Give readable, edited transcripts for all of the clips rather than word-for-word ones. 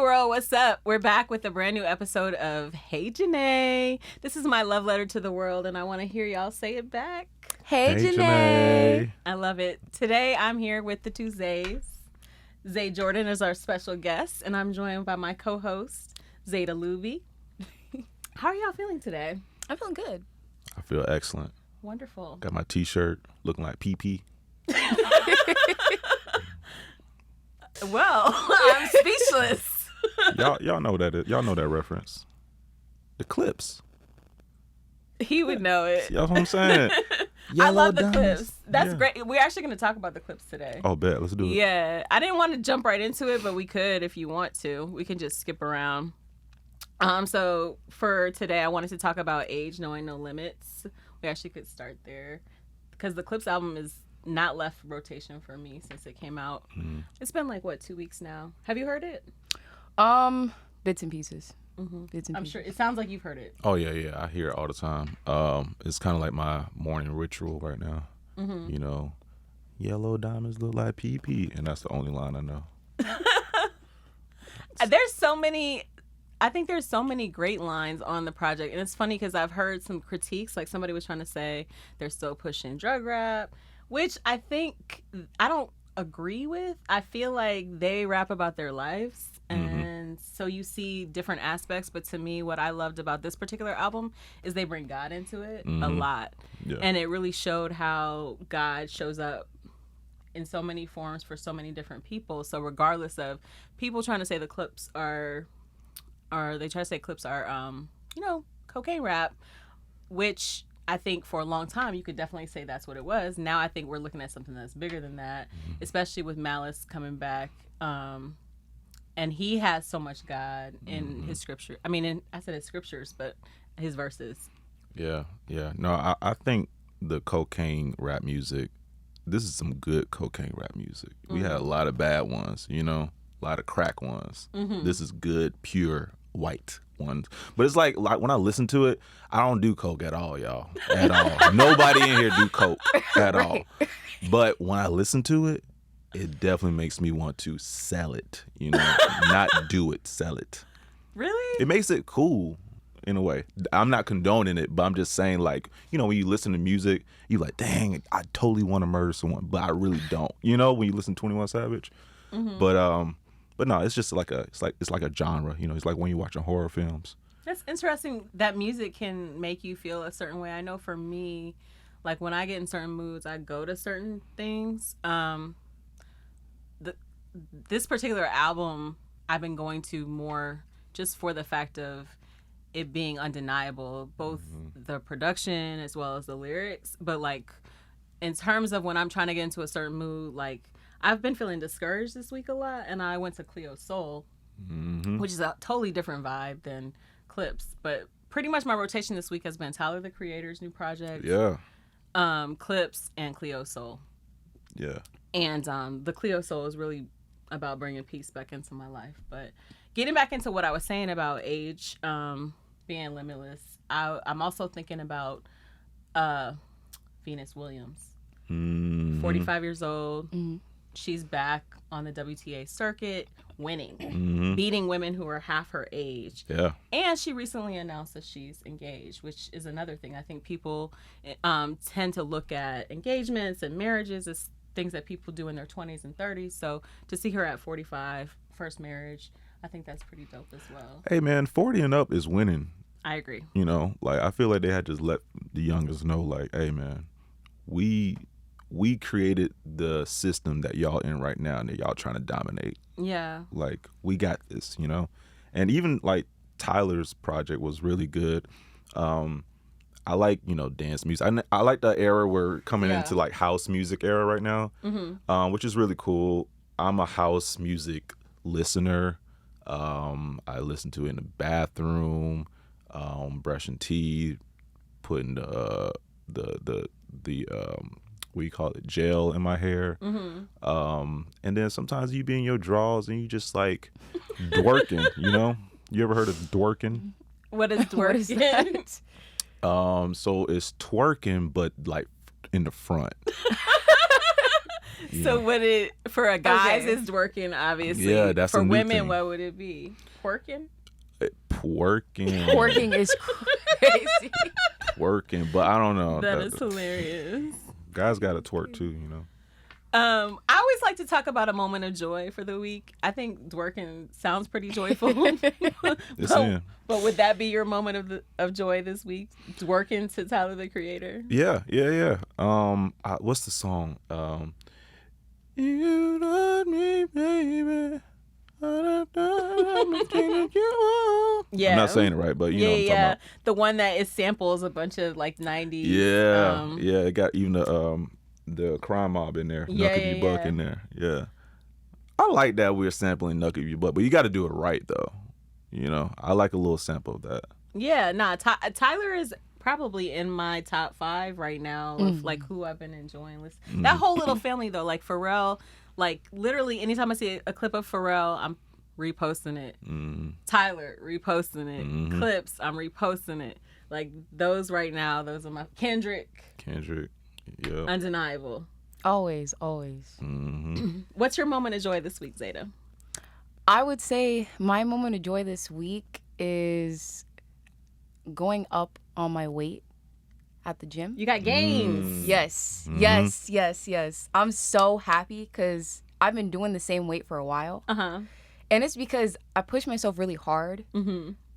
world, what's up? We're back with a brand new episode of Hey Janeé. This is my love letter to the world, and I want to hear y'all say it back. Hey Janeé. I love it. Today, I'm here with the two Zays. Zae Jordan is our special guest, and I'm joined by my co-host, Zada Luby. How are y'all feeling today? I'm feeling good. I feel excellent. Wonderful. Got my t-shirt looking like PP. Well, I'm speechless. Y'all know that. Y'all know that reference. The Clipse. He would know it. Y'all know what I'm saying? I love the Clipse. That's great. We're actually going to talk about the Clipse today. Oh, bet. Let's do it. Yeah. I didn't want to jump right into it, but we could if you want to. We can just skip around. So for today, I wanted to talk about Age, Knowing No Limits. We actually could start there because the Clipse album is not left rotation for me since it came out. It's been like, 2 weeks now. Have you heard it? Bits and pieces. I'm sure it sounds like you've heard it. Oh, yeah. I hear it all the time. It's kind of like my morning ritual right now. You know, yellow diamonds look like PP, and that's the only line I know. There's so many... I think there's so many great lines on the project, and it's funny because I've heard some critiques, like somebody was trying to say they're still pushing drug rap, which I think I don't agree with. I feel like they rap about their lives, and so you see different aspects, but to me, what I loved about this particular album is they bring God into it a lot, and it really showed how God shows up in so many forms for so many different people. So regardless of people trying to say the Clipse are... or they try to say Clipse are, cocaine rap, which I think for a long time you could definitely say that's what it was. Now I think we're looking at something that's bigger than that, especially with Malice coming back. And he has so much God in his scripture. I mean, I said his scriptures, but his verses. Yeah. No, I think the cocaine rap music, this is some good cocaine rap music. We had a lot of bad ones, a lot of crack ones. This is good, pure white ones. But it's like when I listen to it, I don't do coke at all, y'all. At all. Nobody in here do coke at all. But when I listen to it, it definitely makes me want to sell it. Not do it, sell it. Really? It makes it cool in a way. I'm not condoning it, but I'm just saying, like, when you listen to music, you're like, dang, I totally want to murder someone, but I really don't. When you listen to 21 Savage. But no, it's just like it's like a genre, It's like when you're watching horror films. That's interesting that music can make you feel a certain way. I know for me, like when I get in certain moods, I go to certain things. This particular album, I've been going to more just for the fact of it being undeniable, both the production as well as the lyrics. But like in terms of when I'm trying to get into a certain mood, like I've been feeling discouraged this week a lot, and I went to Cleo Soul, which is a totally different vibe than Clipse. But pretty much my rotation this week has been Tyler, the Creator's new project, Clipse, and Cleo Soul. Yeah. And the Cleo Soul is really about bringing peace back into my life. But getting back into what I was saying about Age being limitless, I'm also thinking about Venus Williams, 45 years old. She's back on the WTA circuit, winning, beating women who are half her age. Yeah. And she recently announced that she's engaged, which is another thing. I think people tend to look at engagements and marriages as things that people do in their 20s and 30s. So to see her at 45, first marriage, I think that's pretty dope as well. Hey, man, 40 and up is winning. I agree. Like I feel like they had to just let the youngest know, like, hey, man, we created the system that y'all in right now and that y'all trying to dominate. Yeah. Like, we got this, And even, like, Tyler's project was really good. I like, dance music. I like the era we're coming into, like, house music era right now, which is really cool. I'm a house music listener. I listen to it in the bathroom, brushing teeth, putting the what do you call it, gel in my hair. And then sometimes you be in your drawers and you just like dworking, You ever heard of dworking? What is dworking? What is that? So it's twerking, but like in the front. So would it for a guys Okay. it's twerking obviously. Yeah, that's for a new women. thing. What would it be? Twerking. Twerking. Twerking is crazy. Twerking, but I don't know. That is hilarious. Guys got to twerk too, I always like to talk about a moment of joy for the week. I think twerking sounds pretty joyful. It's in. But would that be your moment of joy this week? Twerking to Tyler the Creator. Yeah. What's the song? You love me, baby. Yeah, I'm not saying it right, but you know what I'm talking about. The one that is samples a bunch of like 90s. Yeah, it got even the crime mob in there. Yeah, Knuck If You Buck in there. Yeah, I like that we're sampling Knuck If You Buck, but you got to do it right though. I like a little sample of that. Yeah, Tyler is probably in my top 5 right now of like who I've been enjoying listening. That whole little family though, like Pharrell, like literally anytime I see a clip of Pharrell, I'm reposting it. Tyler, reposting it. Clipse, I'm reposting it. Like those right now, those are my Kendrick, yeah. undeniable. Always. What's your moment of joy this week, Zada? I would say my moment of joy this week is going up on my weight at the gym. You got gains. Yes. I'm so happy because I've been doing the same weight for a while. And it's because I push myself really hard.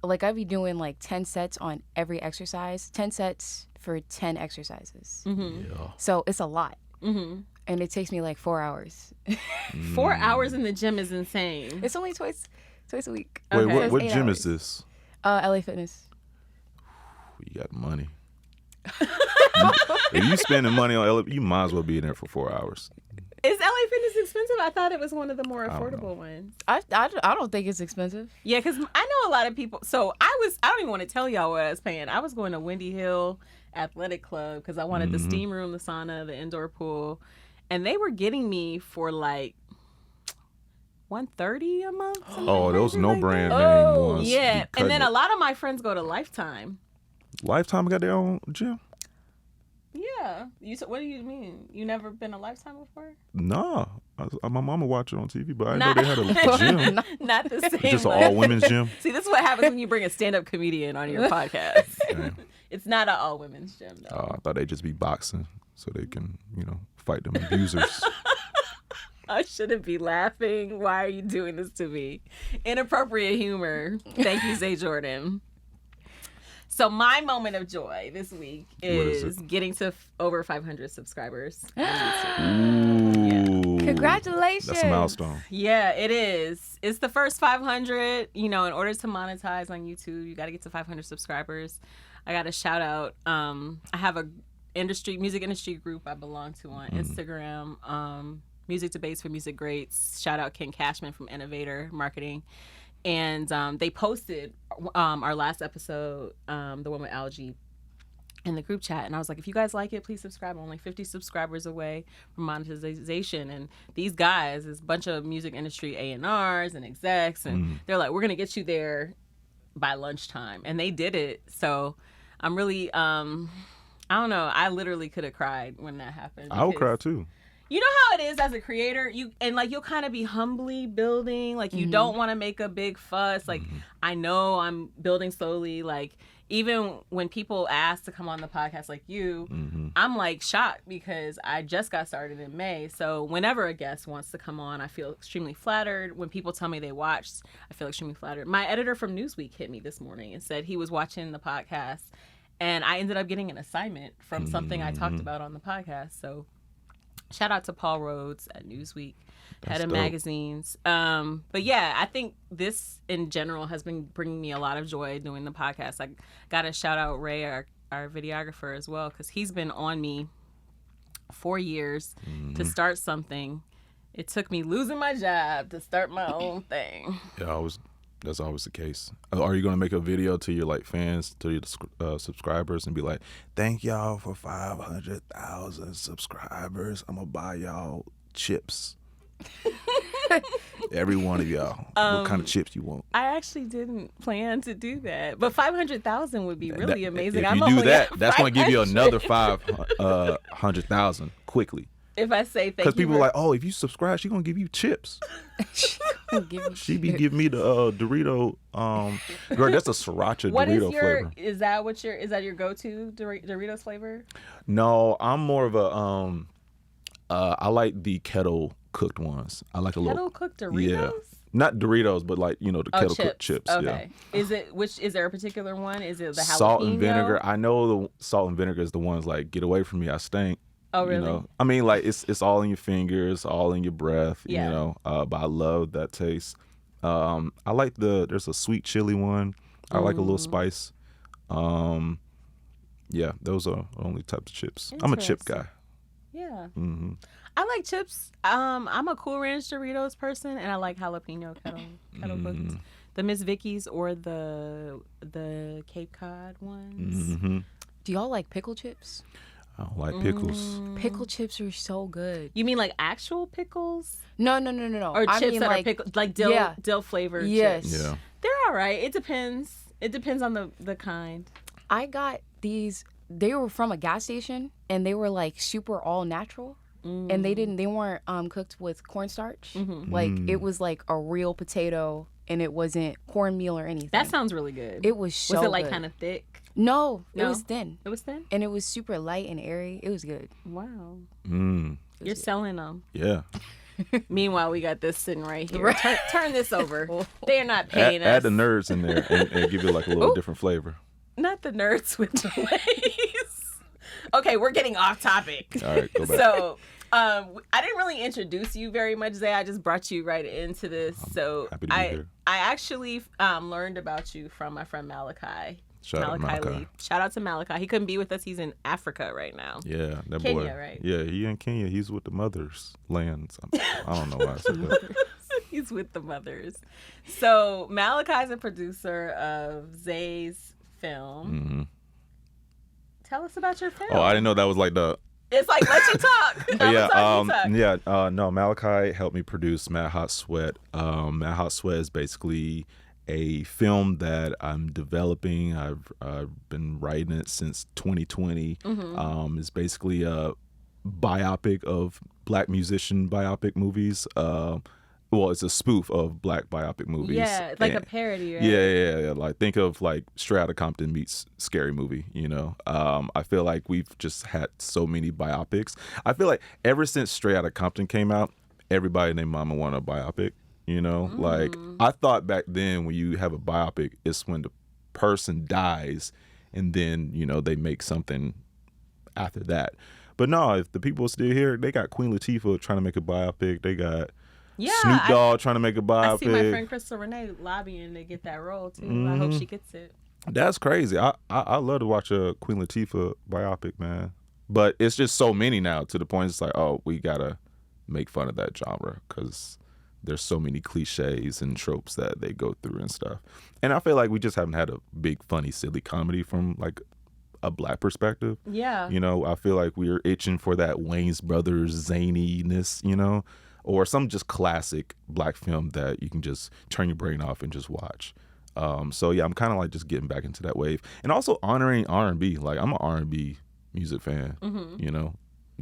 Like I'd be doing like 10 sets on every exercise, 10 sets for 10 exercises. Yeah. So it's a lot. And it takes me like 4 hours. 4 hours in the gym is insane. It's only twice a week. Wait, Okay. what 8 gym hours. is this? LA Fitness. You got money. If you spending money on LA, you might as well be in there for 4 hours. Is LA Fitness expensive? I thought it was one of the more don't affordable ones. I don't think it's expensive. Yeah, because I know a lot of people. So I don't even want to tell y'all what I was paying. I was going to Windy Hill Athletic Club because I wanted the steam room, the sauna, the indoor pool. And they were getting me for like $130 a month. Oh, those no like brand that. name ones. Yeah, be cutting and then it. a lot of my friends go to Lifetime. Lifetime got their own gym? Yeah. What do you mean? You never been to Lifetime before? Nah. My mama watched it on TV, but I didn't know they had a gym. Not the same. Just an like- all women's gym. See, this is what happens when you bring a stand-up comedian on your podcast. Damn. It's not an all-women's gym, though. I thought they'd just be boxing so they can, fight them abusers. I shouldn't be laughing. Why are you doing this to me? Inappropriate humor. Thank you, Zae Jordan. So my moment of joy this week is getting to over 500 subscribers on YouTube. Ooh. Congratulations. That's a milestone. Yeah, it is. It's the first 500. In order to monetize on YouTube, you got to get to 500 subscribers. I got to shout out. I have a music industry group I belong to on Instagram. Music Debates for Music Greats. Shout out Ken Cashman from Innovator Marketing. And they posted our last episode, the one with Algie, in the group chat. And I was like, if you guys like it, please subscribe. I'm only 50 subscribers away from monetization. And these guys, this bunch of music industry A&Rs and execs, and they're like, we're going to get you there by lunchtime. And they did it. So I'm really, I don't know. I literally could have cried when that happened. I would because- cry too. You know how it is as a creator, you'll kind of be humbly building, like you don't want to make a big fuss. Like I know I'm building slowly. Like even when people ask to come on the podcast, like you, I'm like shocked because I just got started in May. So whenever a guest wants to come on, I feel extremely flattered. When people tell me they watched, I feel extremely flattered. My editor from Newsweek hit me this morning and said he was watching the podcast, and I ended up getting an assignment from something I talked about on the podcast. So. Shout out to Paul Rhodes at Newsweek, head of dope. magazines. But yeah, I think this in general has been bringing me a lot of joy doing the podcast. I got to shout out Ray, our videographer as well, because he's been on me 4 years to start something. It took me losing my job to start my own thing. Yeah, that's always the case. Are you gonna make a video to your fans, to your subscribers, and be like, "Thank y'all for 500,000 subscribers. I'm gonna buy y'all chips, every one of y'all. What kind of chips you want?" I actually didn't plan to do that, but 500,000 would be really amazing. If I'm you do only that, at that's gonna give you 500. another 500,000 quickly. if I say thank you. Because people are like, oh, if you subscribe, she gonna give you chips. She be giving me the Dorito. Girl, that's a sriracha Dorito flavor. Is that your go-to Doritos flavor? No, I'm more of a I like the kettle cooked ones. I like a little kettle cooked Doritos. Yeah. Not Doritos, but like, the kettle cooked chips. Okay. Yeah. Is there a particular one? Is it the jalapeno? Salt and vinegar. I know the salt and vinegar is the ones like, get away from me, I stink. Oh, really? I mean, like it's all in your fingers, all in your breath, but I love that taste. I like there's a sweet chili one. I like a little spice. Yeah, those are the only types of chips. I'm a chip guy. Yeah. Mm-hmm. I like chips. I'm a Cool Ranch Doritos person, and I like jalapeno kettle cooked. The Miss Vicky's or the Cape Cod ones. Mm-hmm. Do y'all like pickle chips? I don't like pickles. Pickle chips are so good. You mean like actual pickles? No. Or chips that are pickled, like dill flavored chips? Yeah. They're all right. It depends. It depends on the kind. I got these. They were from a gas station, and they were like super all natural. And they weren't cooked with cornstarch. Like it was like a real potato, and it wasn't cornmeal or anything. That sounds really good. It was so good. Was it like kind of thick? No, it was thin. It was thin? And it was super light and airy. It was good. Wow. Mm. You're selling them. Yeah. Meanwhile, we got this sitting right here. Right. Turn this over. They're not paying us. Add the nerds in there and give it like a little different flavor. Not the nerds with the ways. Okay, we're getting off topic. All right, go back. So, I didn't really introduce you very much, Zae. I just brought you right into this. So, happy to be here. I actually learned about you from my friend Malachi. Shout out to Malachi. Lee. Shout out to Malachi. He couldn't be with us. He's in Africa right now. Yeah, that Kenya, boy. Right? Yeah, he in Kenya. He's with the mothers' lands. I don't know why I said that. He's with the mothers. So Malachi's a producer of Zae's film. Mm-hmm. Tell us about your film. Oh, I didn't know that was like the. It's like, let you talk. No, Malachi helped me produce Mad Hot Sweat. Mad Hot Sweat is basically a film that I'm developing. I've been writing it since 2020. It's basically a biopic of black musician biopic movies. Well, it's a spoof of black biopic movies. Yeah, it's like a parody, right? Yeah. Like, think of like Straight Outta Compton meets Scary Movie, I feel like we've just had so many biopics. I feel like ever since Straight Outta Compton came out, everybody and their mama want a biopic, Like, I thought back then when you have a biopic, it's when the person dies and then, they make something after that. But no, if the people are still here, they got Queen Latifah trying to make a biopic. They got Snoop Dogg trying to make a biopic. I see my friend Crystal Renee lobbying to get that role too. I hope she gets it. That's crazy. I love to watch a Queen Latifah biopic, man. But it's just so many now to the point it's like, oh, we gotta make fun of that genre because there's so many cliches and tropes that they go through and stuff. And I feel like we just haven't had a big, funny, silly comedy from like a black perspective. Yeah. I feel like we're itching for that Wayans Brothers zaniness, or some just classic black film that you can just turn your brain off and just watch. So yeah, I'm kind of like just getting back into that wave, and also honoring R&B. Like, I'm an R&B music fan.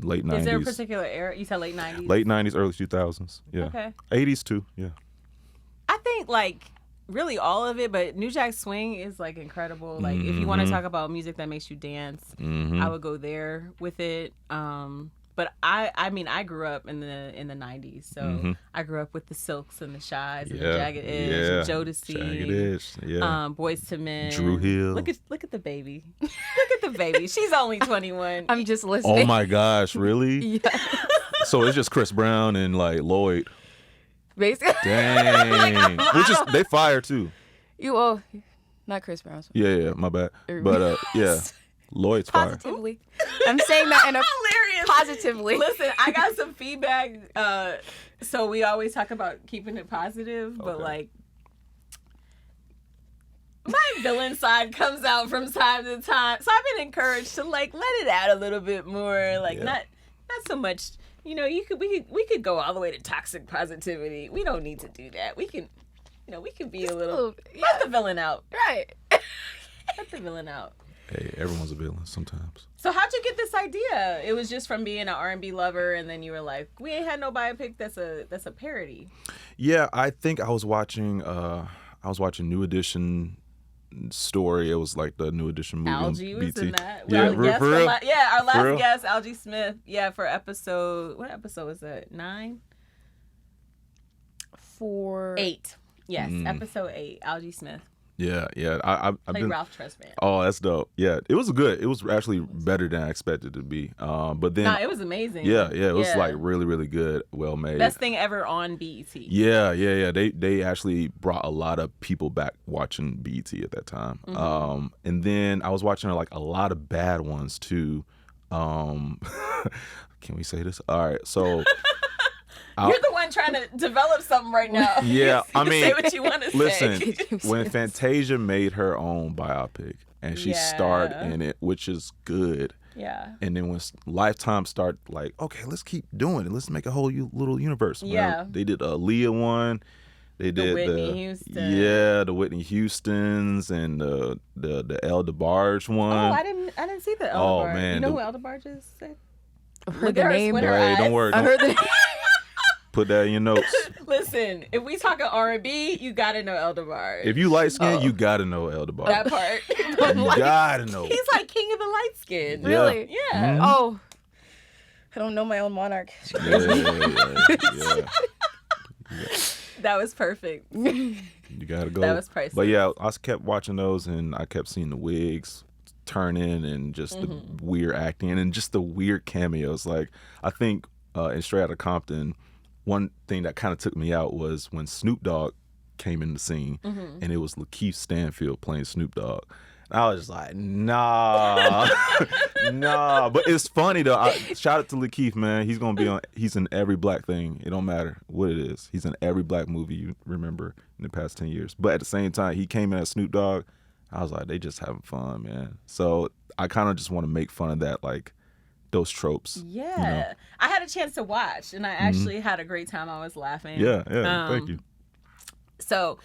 Late 90s. Is there a particular era? You said late 90s. Late 90s, early 2000s. Yeah. Okay. 80s too. Yeah. I think like really all of it, but New Jack Swing is like incredible. Like if you want to talk about music that makes you dance, I would go there with it. But I mean, I grew up in the 90s, so I grew up with the Silks and the Shies and the Jagged Edge, and Jodeci, Jagged Edge, Boyz II Men, Drew Hill. Look at the baby, look at the baby. She's only 21. I'm just listening. Oh my gosh, really? Yeah. So it's just Chris Brown and like Lloyd. Basically. Dang. Which is they fire too. Not Chris Brown. Yeah, my bad. But yeah. Lloyd's fire. Positively. I'm saying that in a hilarious. Positively. Listen, I got some feedback. So we always talk about keeping it positive, but like my villain side comes out from time to time. So I've been encouraged to like let it out a little bit more. Like not so much. We could go all the way to toxic positivity. We don't need to do that. We can be a little. Let the villain out. Right. Let the villain out. Hey, everyone's a villain sometimes. So how'd you get this idea? It was just from being an R&B lover, and then you were like, we ain't had no biopic that's a parody. Yeah, I think I was watching New Edition story. It was like the New Edition movie. Algie was BT. in that. Yeah, Our guest for real? our For last real? guest, Algie Smith. Yeah, for what episode was that? 9? 8. Yes, episode 8. Algie Smith Yeah. I've played been. Ralph Tresvant. Oh, that's dope. Yeah, it was good. It was actually better than I expected it to be. But then, Nah, it was amazing. yeah, it was like really, really good, well made. Best thing ever on BET. Yeah. They actually brought a lot of people back watching BET at that time. And then I was watching like a lot of bad ones too. Can we say this? All right, so. You're the one trying to develop something right now. Yeah, I mean, say what you want to listen, say. when Fantasia made her own biopic and she starred in it, which is good. Yeah. And then when Lifetime started, like, okay, let's keep doing it. Let's make a whole little universe. Yeah. They did a Leah one. They did Whitney Houston. Yeah, the Whitney Houstons and the El DeBarge one. Oh, I didn't see the El DeBarge. man, You know who El DeBarge is? I've heard the name. Hey, don't worry. I heard the Put that in your notes. Listen, if we talking R&B, you gotta know El DeBarge. If you light skin, you gotta know El DeBarge. That part. You gotta know. He's like king of the light skin. Really? Yeah. Oh, I don't know my own monarch. Yeah. That was perfect. You gotta go. That was priceless. But yeah, I kept watching those, and I kept seeing the wigs turn in, and just the weird acting, and just the weird cameos. Like I think in Straight Outta Compton, one thing that kind of took me out was when Snoop Dogg came in the scene, and it was Lakeith Stanfield playing Snoop Dogg. And I was just like, nah, nah. But it's funny though. Shout out to Lakeith, man. He's gonna be on. He's in every black thing. It don't matter what it is. He's in every black movie you remember in the past 10 years. But at the same time, he came in as Snoop Dogg. I was like, they just having fun, man. So I kind of just want to make fun of that, like those tropes. Yeah. You know? I had a chance to watch, and I actually had a great time. I was laughing. Yeah. Thank you. So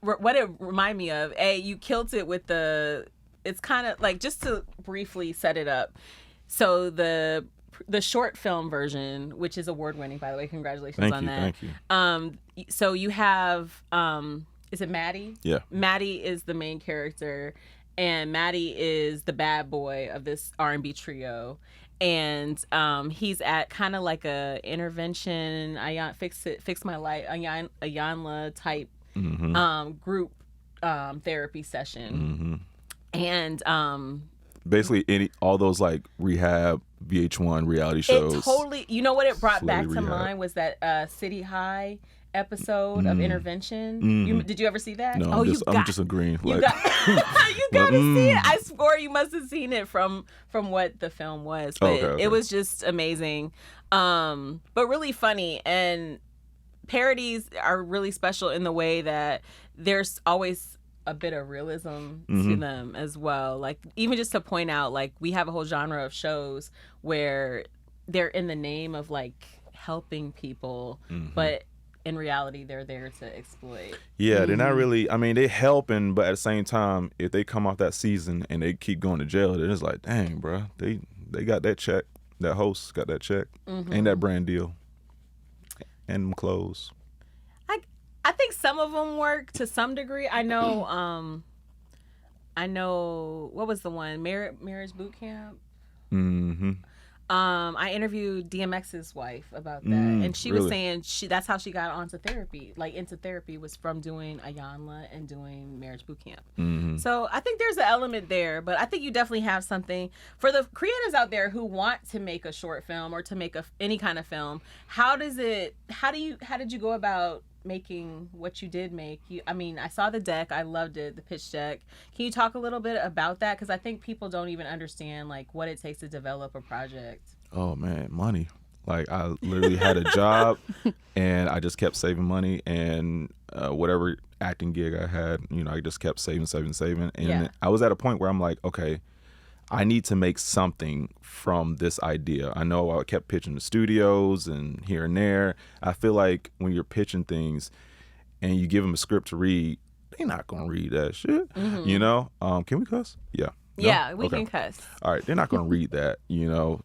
what it reminded me of, you killed it with it's kind of like, just to briefly set it up. So the short film version, which is award winning, by the way, congratulations on that. Thank you. So you have, is it Maddie? Yeah. Maddie is the main character, and Maddie is the bad boy of this R&B trio. And he's at kind of like a intervention, fix my life, Ayanla type group therapy session. And basically all those like rehab VH1 reality shows. It totally, you know what it brought back to rehab. mind was that City High episode of Intervention. Did you ever see that? No, I'm just agreeing. You got to see it. I swore you must have seen it from what the film was. But okay. It was just amazing. But really funny. And parodies are really special in the way that there's always a bit of realism to them as well. Like, even just to point out, like, we have a whole genre of shows where they're in the name of like helping people, but in reality they're there to exploit. Yeah, they're not really, I mean, they helping, but at the same time, if they come off that season and they keep going to jail, then it's like, dang, bro, they got that check. That host got that check. And that brand deal. And them clothes. I think some of them work to some degree. I know what was the one? Marriage Boot Camp? I interviewed DMX's wife about that, and she was saying that's how she got into therapy was from doing Ayanla and doing Marriage Boot Camp. So I think there's an element there, but I think you definitely have something for the creators out there who want to make a short film or to make any kind of film. How did you go about making what you did make? I saw the deck, I loved it, the pitch deck. Can you talk a little bit about that? Because I think people don't even understand like what it takes to develop a project. Oh man, money. Like, I literally had a job and I just kept saving money, and whatever acting gig I had, I just kept saving. And I was at a point where I'm like, okay, I need to make something from this idea. I know I kept pitching to studios and here and there. I feel like when you're pitching things and you give them a script to read, they're not going to read that shit. Can we cuss? Yeah. No? Yeah, we Okay. can cuss. All right, they're not going to read that,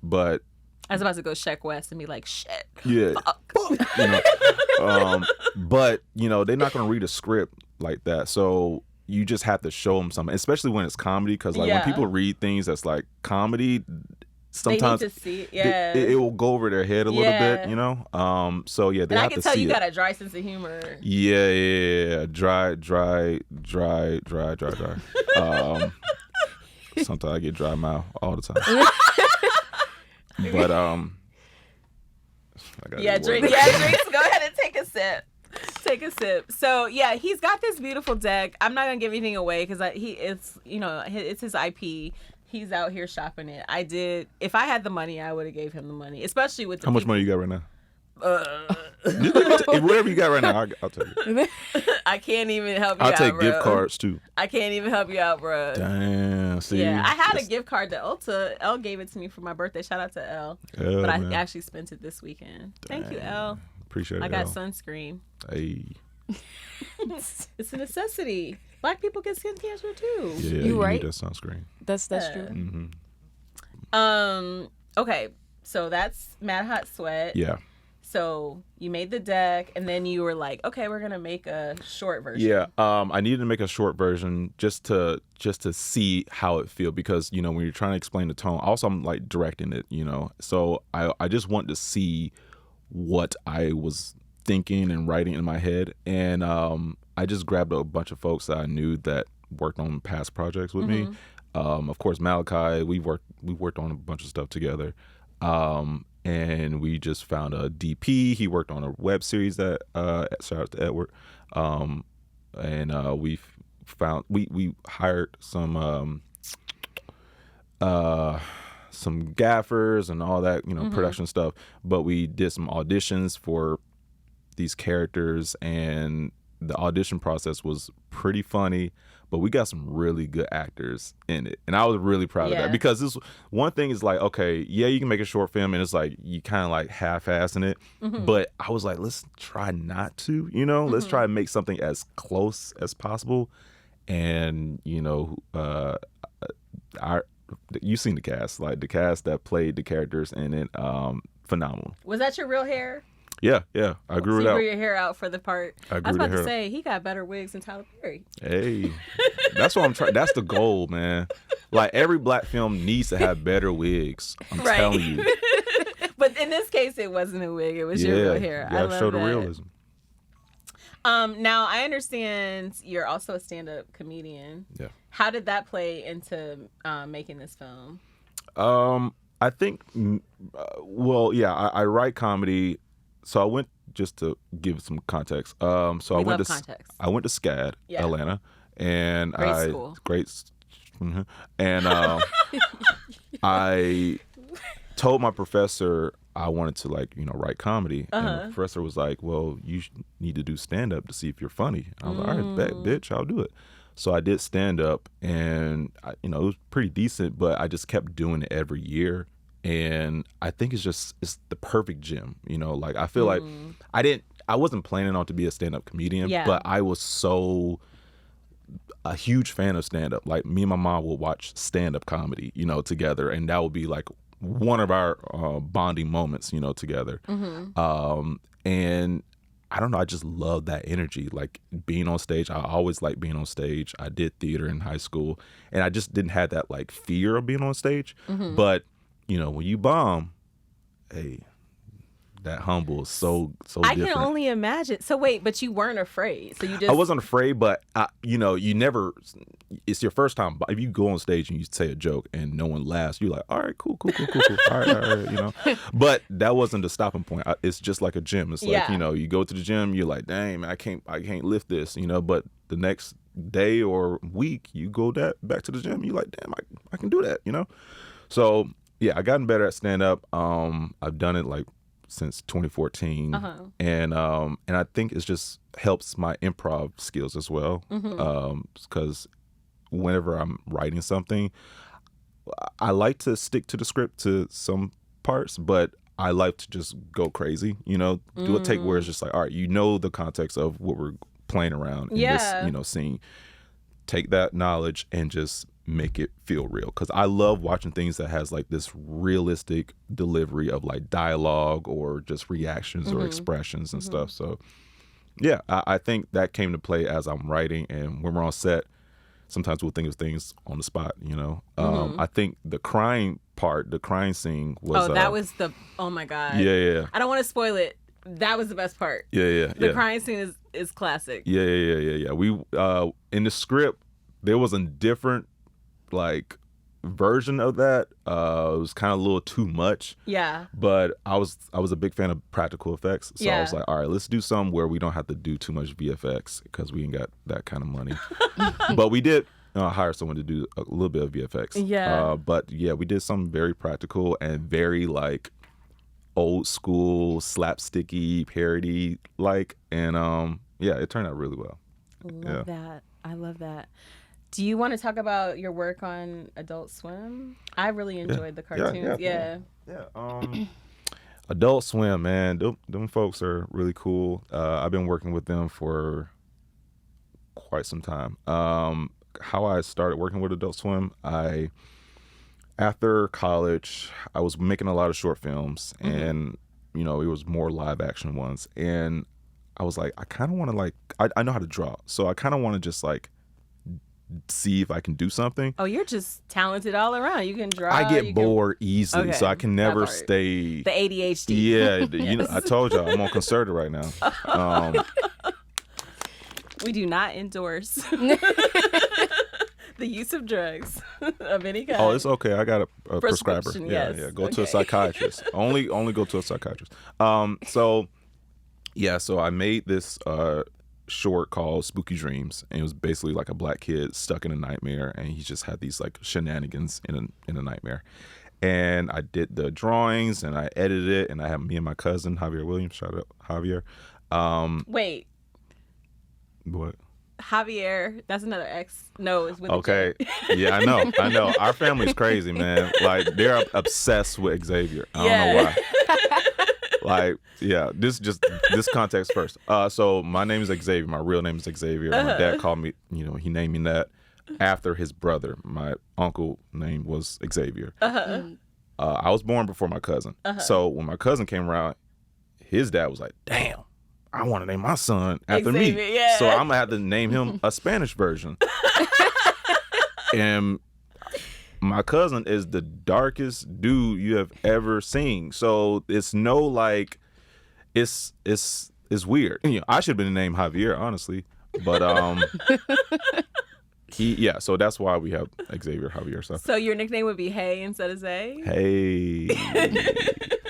but I was about to go Sheck West and be like, shit. yeah, Fuck. but they're not going to read a script like that. So you just have to show them something, especially when it's comedy, because like when people read things that's like comedy, sometimes they need to see it. Yeah, it will go over their head a little bit, So yeah, they and have I can to tell see you it. got a dry sense of humor. Yeah. Dry. Sometimes I get dry mouth all the time. But Drinks. Go ahead and take a sip. Take a sip. So yeah, he's got this beautiful deck. I'm not gonna give anything away because it's his IP. He's out here shopping it. I did. If I had the money, I would have gave him the money, especially with the how much money you got right now? Whatever you got right now, I'll tell you. I can't even help you out, I'll take bro. gift cards too. I can't even help you out, bro. Damn. See. Yeah, I had a gift card to Ulta. Elle gave it to me for my birthday. Shout out to Elle. But I actually spent it this weekend. Thank you, Elle. Appreciate it. I got sunscreen. Hey. It's a necessity. Black people get skin cancer too. Yeah, you right? Need that sunscreen. That's true. Mm-hmm. Okay, so that's Mad Hot Sweat. Yeah. So you made the deck, and then you were like, okay, we're gonna make a short version. Yeah. I needed to make a short version just to see how it feel, because when you're trying to explain the tone. Also, I'm like directing it. So I just want to see what I was thinking and writing in my head, and I just grabbed a bunch of folks that I knew that worked on past projects with me. Of course, Malachi, we worked on a bunch of stuff together, and we just found a DP. He worked on a web series that shout out to Edward, and we hired some gaffers and all that production stuff, but we did some auditions for these characters, and the audition process was pretty funny, but we got some really good actors in it, and I was really proud of that, because this one thing is like, okay, yeah, you can make a short film and it's like you kind of like half-assing it, but I was like, let's try not to, let's try and make something as close as possible. And you've seen the cast, like the cast that played the characters in it, phenomenal. Was that your real hair? Yeah, I grew it out. You grew your hair out for the part. I was about to hair say, he got better wigs than Tyler Perry. Hey, that's what I'm trying. That's the goal, man. Like every black film needs to have better wigs. I'm telling you. But in this case, it wasn't a wig. It was your real hair. Yeah, I love show the that. realism. Now I understand you're also a stand-up comedian. Yeah. How did that play into making this film? I think, I write comedy. So I went, just to give some context. I went to SCAD, Atlanta, and great school. And I told my professor I wanted to write comedy, and the professor was like, "Well, you need to do stand up to see if you're funny." I was like, "All right, bet, bitch, I'll do it." So I did stand up, and it was pretty decent, but I just kept doing it every year. And I think it's the perfect gym, like I feel like I wasn't planning on to be a stand-up comedian, but I was a huge fan of stand-up. Like me and my mom would watch stand-up comedy, together, and that would be like one of our bonding moments, together. And I don't know, I just love that energy, like being on stage. I always liked being on stage. I did theater in high school, and I just didn't have that like fear of being on stage, but when you bomb, hey, that humble is so different. I can only imagine. So wait, but you weren't afraid. So you just... I wasn't afraid, but you never. It's your first time. If you go on stage and you say a joke and no one laughs, you're like, all right, cool. all right, But that wasn't the stopping point. It's just like a gym. It's like you go to the gym, you're like, dang, man, I can't lift this, But the next day or week, you go back to the gym, you're like, damn, I can do that, So. Yeah, I gotten better at stand up. I've done it like since 2014, and I think it just helps my improv skills as well. Because whenever I'm writing something, I like to stick to the script to some parts, but I like to just go crazy. Do a take where it's just like, all right, the context of what we're playing around in this scene. Take that knowledge and just make it feel real, because I love watching things that has like this realistic delivery of like dialogue or just reactions or expressions and stuff. So yeah, I think that came to play as I'm writing, and when we're on set, sometimes we'll think of things on the spot, you know. I think the crying scene was that was oh my God. Yeah. I don't want to spoil it. That was the best part. Yeah. The crying scene is classic. Yeah. We in the script there was a different like version of that. It was kind of a little too much. Yeah. But I was a big fan of practical effects, so I was like, all right, let's do something where we don't have to do too much VFX, because we ain't got that kind of money. But we did hire someone to do a little bit of VFX. Yeah. But yeah, we did something very practical and very like old school slapsticky parody like, and yeah, it turned out really well. Love that. I love that. Do you want to talk about your work on Adult Swim? I really enjoyed the cartoons. Yeah. Adult Swim, man, them folks are really cool. I've been working with them for quite some time. How I started working with Adult Swim, after college, I was making a lot of short films, and you know, it was more live action ones, and I was like, I kind of want to like, I know how to draw, so I kind of want to just like see if I can do something. Oh, you're just talented all around. You can draw. I get bored easily, so I can never stay. The ADHD. Yeah, you know, I told y'all I'm on Concerta right now. We do not endorse the use of drugs of any kind. Oh, it's okay. I got a prescriber. Yes. Yeah. Go to a psychiatrist. only go to a psychiatrist. So I made this short called Spooky Dreams, and it was basically like a black kid stuck in a nightmare, and he just had these like shenanigans in a nightmare. And I did the drawings and I edited it, and I had me and my cousin Javier Williams. Shout out Javier. Wait. What? Javier, that's another ex. No, it's with okay. Yeah, I know. Our family's crazy, man. Like, they're obsessed with Xavier. I don't know why. Like, yeah, this context first. So my name is Xavier. My real name is Xavier. My dad called me, you know, he named me that after his brother. My uncle name was Xavier. I was born before my cousin. So when my cousin came around, his dad was like, damn, I want to name my son after Xavier, me. yeah. So I'm going to have to name him a Spanish version. And my cousin is the darkest dude you have ever seen. So it's no like, it's weird. You know, I should have been named Javier, honestly. But so that's why we have Xavier Javier. So your nickname would be Hey instead of Zae? Hey.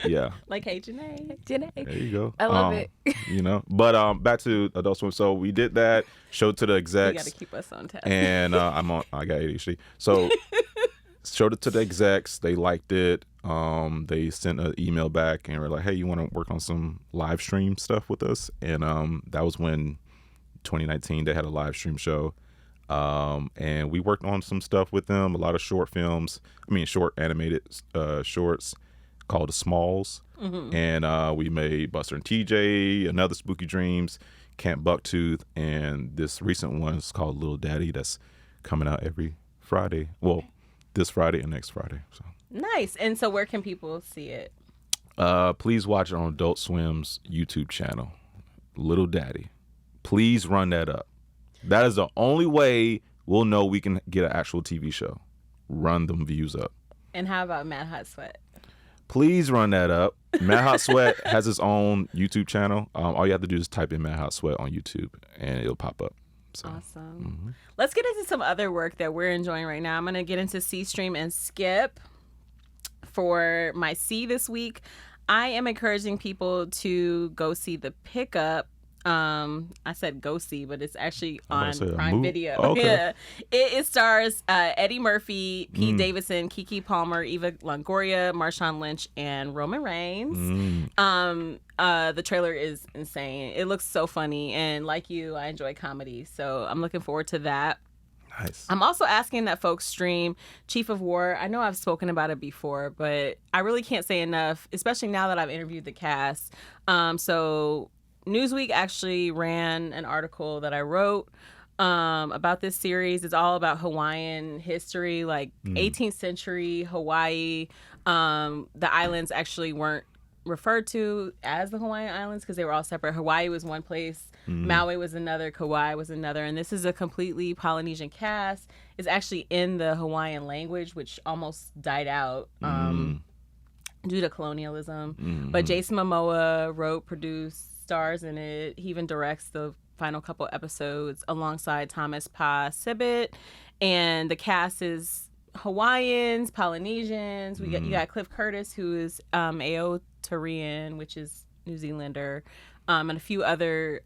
Yeah. Like Hey Janeé. There you go. I love it. You know, but back to Adult Swim. So we did that, showed to the execs. You got to keep us on task. And I got ADHD. So showed it to the execs. They liked it. They sent an email back and were like, hey, you want to work on some live stream stuff with us? And that was when 2019 they had a live stream show. And we worked on some stuff with them, a lot of short animated shorts called The Smalls. And we made Buster and TJ, another Spooky Dreams, Camp Bucktooth, and this recent one is called Little Daddy that's coming out every Friday. Well, this Friday and next Friday. So nice. And so where can people see it? Please watch it on Adult Swim's YouTube channel, Little Daddy. Please run that up. That is the only way we'll know we can get an actual TV show. Run them views up. And how about Mad Hot Sweat? Please run that up. Mad Hot Sweat has its own YouTube channel. All you have to do is type in Mad Hot Sweat on YouTube, and it'll pop up. So, awesome. Let's get into some other work that we're enjoying right now. I'm going to get into C Stream and Skip. For my C this week, I am encouraging people to go see The Pickup. I said go see, but it's actually on Prime Video. Oh, okay. Yeah. It stars Eddie Murphy, Pete Davidson, Keke Palmer, Eva Longoria, Marshawn Lynch, and Roman Reigns. The trailer is insane. It looks so funny, and like you, I enjoy comedy, so I'm looking forward to that. Nice. I'm also asking that folks stream Chief of War. I know I've spoken about it before, but I really can't say enough, especially now that I've interviewed the cast. So Newsweek actually ran an article that I wrote about this series. It's all about Hawaiian history, like 18th century Hawaii. The islands actually weren't referred to as the Hawaiian Islands because they were all separate. Hawaii was one place, Maui was another, Kauai was another, and this is a completely Polynesian cast. It's actually in the Hawaiian language, which almost died out due to colonialism. But Jason Momoa wrote, produced, stars in it. He even directs the final couple episodes alongside Thomas Pa Sibbett, and the cast is Hawaiians, Polynesians. You got Cliff Curtis, who is Ao Tarian, which is New Zealander, and a few other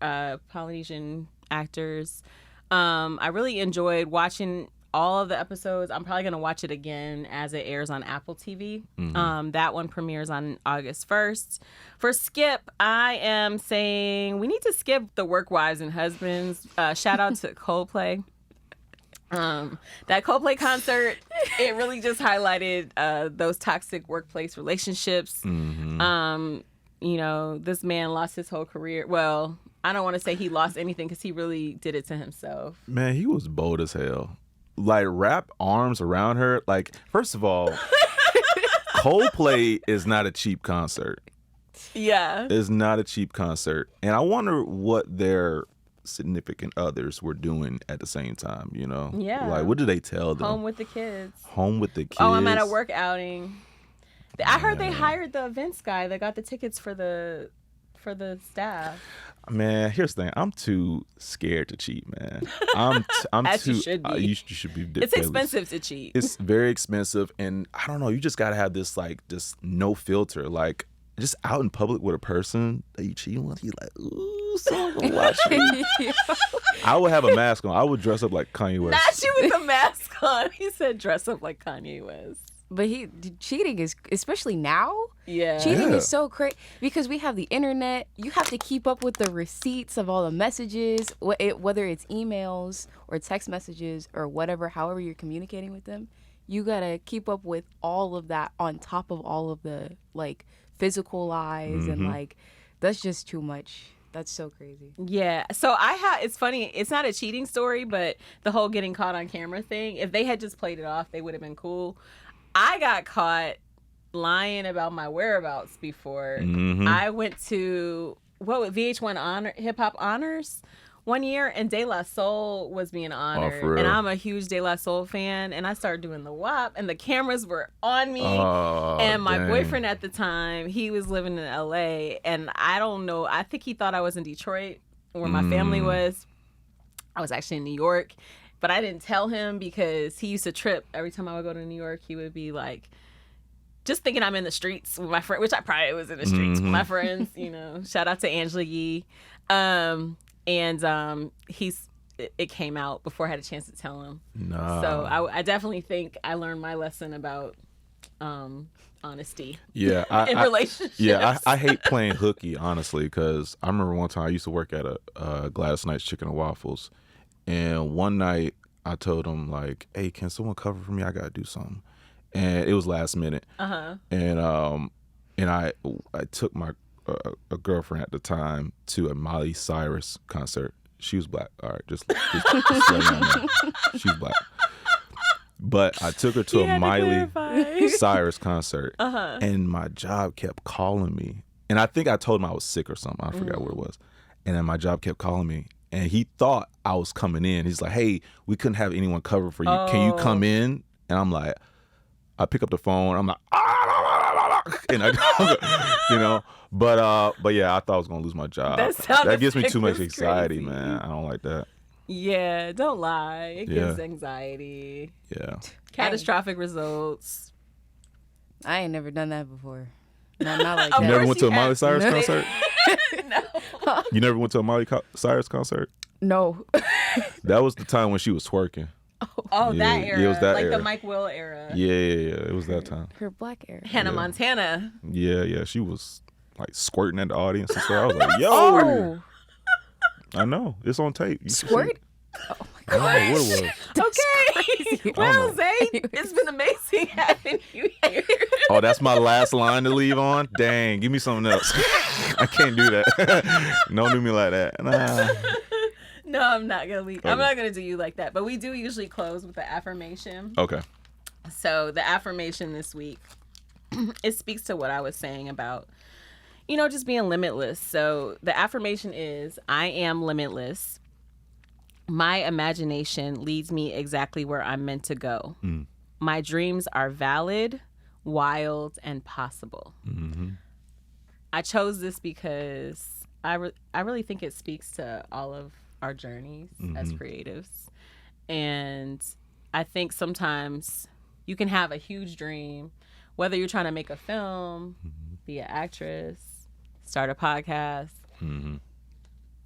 Polynesian actors. I really enjoyed watching all of the episodes. I'm probably going to watch it again as it airs on Apple TV. That one premieres on August 1st. For Skip, I am saying we need to skip the work wives and husbands. Shout out to Coldplay. That Coldplay concert, it really just highlighted those toxic workplace relationships. You know, this man lost his whole career. Well, I don't want to say he lost anything because he really did it to himself. Man, he was bold as hell. Like, wrap arms around her. Like, first of all, Coldplay is not a cheap concert. Yeah. It's not a cheap concert. And I wonder what their significant others were doing at the same time, you know? Yeah. Like, what did they tell them? Home with the kids. Home with the kids. Oh, I'm at a work outing. I heard they hired the events guy that got the tickets for the staff. Man, here's the thing. I'm too scared to cheat, man. I'm As too. you should be. You should be. It's expensive to cheat. It's very expensive, and I don't know. You just gotta have this no filter, like just out in public with a person that you cheating with. You like, ooh, someone watch me. I would have a mask on. I would dress up like Kanye West. Not you with a mask on. He said dress up like Kanye West. But cheating is, especially now, cheating is so crazy because we have the internet. You have to keep up with the receipts of all the messages, whether it's emails or text messages or whatever, however you're communicating with them. You got to keep up with all of that on top of all of the, like, physical lies and, like, that's just too much. That's so crazy. Yeah. So it's funny. It's not a cheating story, but the whole getting caught on camera thing, if they had just played it off, they would have been cool. I got caught lying about my whereabouts before. I went to VH1 Hip Hop Honors one year, and De La Soul was being honored. And I'm a huge De La Soul fan, and I started doing the WAP, and the cameras were on me. And my boyfriend at the time, he was living in LA, and I don't know, I think he thought I was in Detroit, where my family was. I was actually in New York. But I didn't tell him because he used to trip. Every time I would go to New York, he would be like, just thinking I'm in the streets with my friend, which I probably was in the streets with my friends, you know. Shout out to Angela Yee. It came out before I had a chance to tell him. No. So I definitely think I learned my lesson about honesty. Yeah, in relationships. Yeah, I hate playing hooky, honestly, because I remember one time I used to work at a Gladys Knight's Chicken and Waffles. And one night I told him, like, hey, can someone cover for me? I got to do something. And it was last minute. And I took my a girlfriend at the time to a Miley Cyrus concert. She was black. All right, just let you know. She's black. But I took her to a Miley Cyrus concert. And my job kept calling me. And I think I told him I was sick or something. I forgot what it was. And then my job kept calling me. And he thought I was coming in. He's like, hey, we couldn't have anyone cover for you. Can you come in? And I'm like, I pick up the phone. I'm like, and I, you know. But yeah, I thought I was going to lose my job. That gives me too much anxiety, man. I don't like that. Yeah, don't lie. It gives anxiety. Yeah. Catastrophic results. I ain't never done that before. Not like You that. never went to a Miley Cyrus concert? No. You never went to a Miley Cyrus concert? No. That was the time when she was twerking. Oh, Yeah, that era. it was that like era. the Mike Will era. Yeah. It was that time. Her black hair. Hannah Montana. Yeah. She was like squirting at the audience and stuff. I was like, yo. Oh. I know. It's on tape. You should see Squirt? it. Oh my God. I don't know what it was. Okay. Well, Zae, it's been amazing having you here. Oh, that's my last line to leave on? Dang, give me something else. I can't do that. Don't do me like that. Nah. No, I'm not gonna leave. Okay. I'm not gonna do you like that. But we do usually close with the affirmation. Okay. So the affirmation this week, it speaks to what I was saying about, just being limitless. So the affirmation is, I am limitless. My imagination leads me exactly where I'm meant to go. My dreams are valid, wild, and possible. Mm-hmm. I chose this because I really think it speaks to all of our journeys as creatives. And I think sometimes you can have a huge dream, whether you're trying to make a film, be an actress, start a podcast.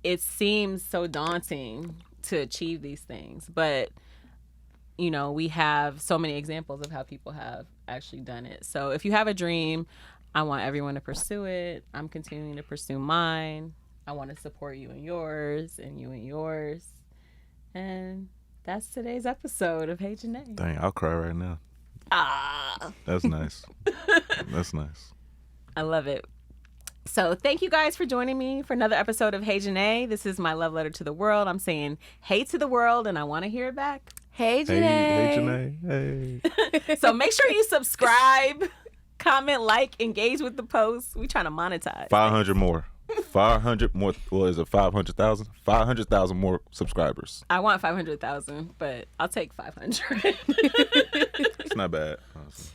It seems so daunting to achieve these things, but we have so many examples of how people have actually done it. So if you have a dream, I want everyone to pursue it. I'm continuing to pursue mine. I want to support you in yours and you in yours. And that's today's episode of Hey Janeé. Dang, I'll cry right now. That's nice. That's nice. I love it. So thank you guys for joining me for another episode of Hey Janeé. This is my love letter to the world. I'm saying hey to the world, and I want to hear it back. Hey, Janeé. Hey, Janeé. Hey. So make sure you subscribe, comment, like, engage with the posts. We trying to monetize. 500 more. 500 more. Well, is it 500,000? 500,000 more subscribers. I want 500,000, but I'll take 500. It's not bad, honestly.